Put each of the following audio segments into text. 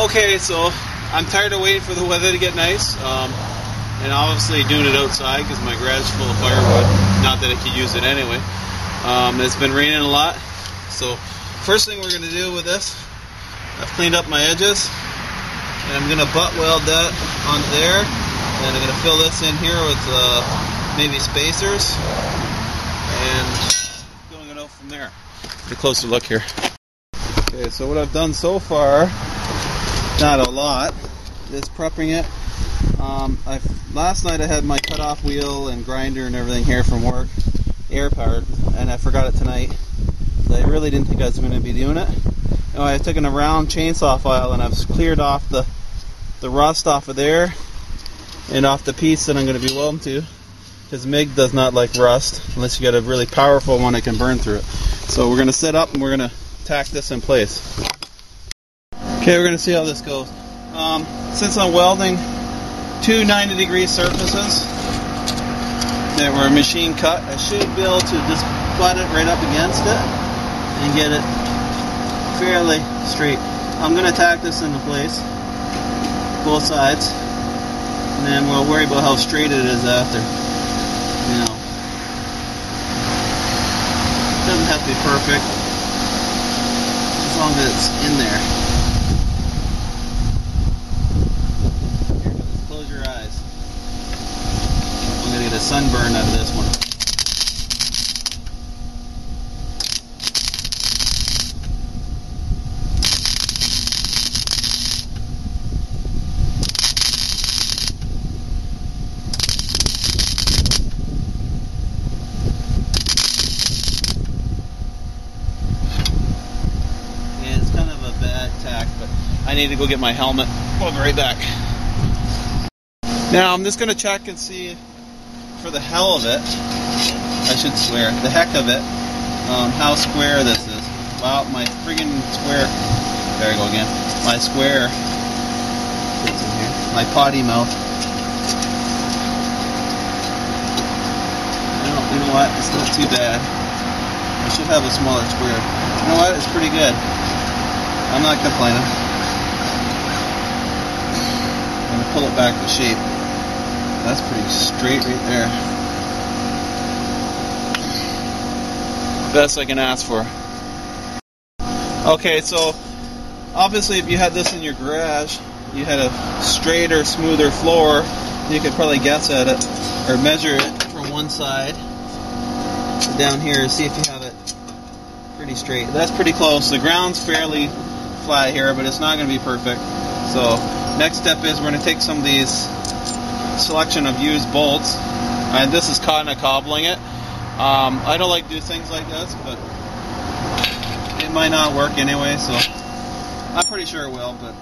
Okay, so I'm tired of waiting for the weather to get nice, and obviously doing it outside because my garage is full of firewood. Not that I could use it anyway. It's been raining a lot, so first thing we're going to do with this, I've cleaned up my edges, and I'm going to butt weld that on there, and I'm going to fill this in here with maybe spacers, and filling it out from there. Get a closer look here. Okay, so what I've done so far, not a lot, is prepping it. Last night I had my cutoff wheel and grinder and everything here from work, air powered, and I forgot it tonight. I really didn't think I was going to be doing it. Anyway, I've taken a round chainsaw file and I've cleared off the rust off of there and off the piece that I'm going to be welding to, because MIG does not like rust unless you got a really powerful one that can burn through it. So we're going to set up and we're going to tack this in place. Okay, we're going to see how this goes. Since I'm welding two 90-degree surfaces that were machine cut, I should be able to just butt it right up against it and get it fairly straight. I'm going to tack this into place, both sides, and then we'll worry about how straight it is after. You know, it doesn't have to be perfect as long as it's in there. Get a sunburn out of this one. Yeah, it's kind of a bad tack, but I need to go get my helmet. I'll be right back. Now I'm just going to check and see, for the hell of it, I should swear, the heck of it, how square this is. Wow, my friggin' square, there I go again, my square fits in here, my potty mouth. You know what, it's not too bad. I should have a smaller square. You know what, it's pretty good. I'm not complaining. I'm going to pull it back to shape. That's pretty straight right there. Best I can ask for. Okay, so obviously if you had this in your garage, you had a straighter, smoother floor, you could probably guess at it, or measure it from one side to down here to see if you have it pretty straight. That's pretty close. The ground's fairly flat here, but it's not going to be perfect. So next step is we're going to take some of these selection of used bolts, and this is kind of cobbling it. I don't like to do things like this, but it might not work anyway, so I'm pretty sure it will, but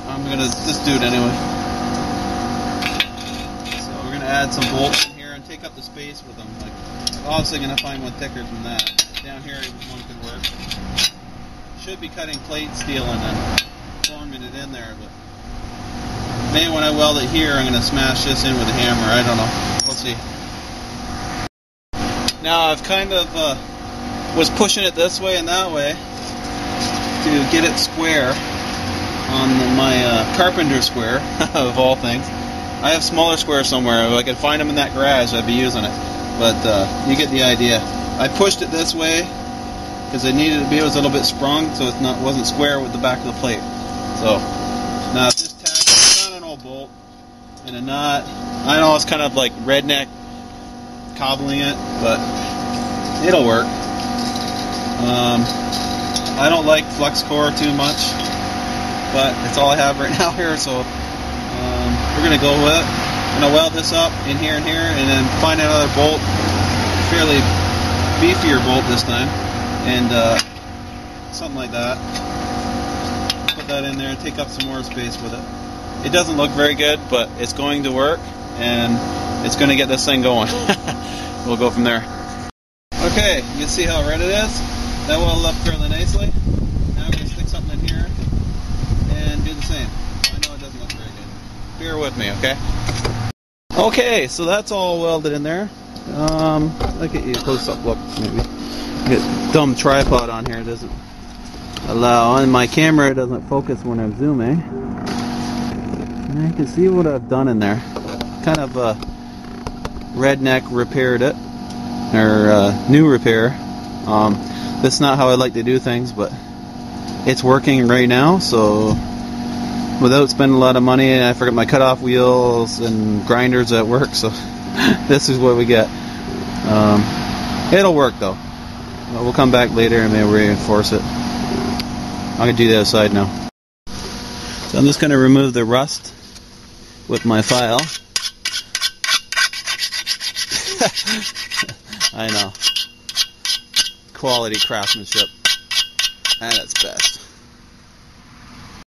I'm gonna just do it anyway. So we're gonna add some bolts in here and take up the space with them. Like, obviously gonna find one thicker than that. Down here one could work. Should be cutting plate steel and then forming it in there, but maybe when I weld it here, I'm going to smash this in with a hammer. I don't know. We'll see. Now, I've kind of was pushing it this way and that way to get it square on my carpenter square, of all things. I have smaller squares somewhere. If I could find them in that garage, I'd be using it. But you get the idea. I pushed it this way because I needed it to be, it was a little bit sprung, so it wasn't square with the back of the plate. So, now if this tack, bolt and a nut. I know it's kind of like redneck cobbling it, but it'll work. I don't like flux core too much, but it's all I have right now here, so we're going to go with it. I'm going to weld this up in here and here, and then find another bolt, fairly beefier bolt this time, and something like that. Put that in there and take up some more space with it. It doesn't look very good, but it's going to work, and it's going to get this thing going. We'll go from there. Okay, you can see how red it is. That welded up fairly nicely. Now I'm going to stick something in here and do the same. I know it doesn't look very good. Bear with me, okay? Okay, so that's all welded in there. I'll get you a close-up look, maybe. Get dumb tripod on here, doesn't On my camera it doesn't focus when I'm zooming. And you can see what I've done in there. Kind of redneck repaired it, or new repair. That's not how I like to do things, but it's working right now. So without spending a lot of money, I forgot my cutoff wheels and grinders at work. So this is what we get. It'll work though. We'll come back later and maybe reinforce it. I'm going to do the other side now. So I'm just going to remove the rust with my file. I know. Quality craftsmanship at its best.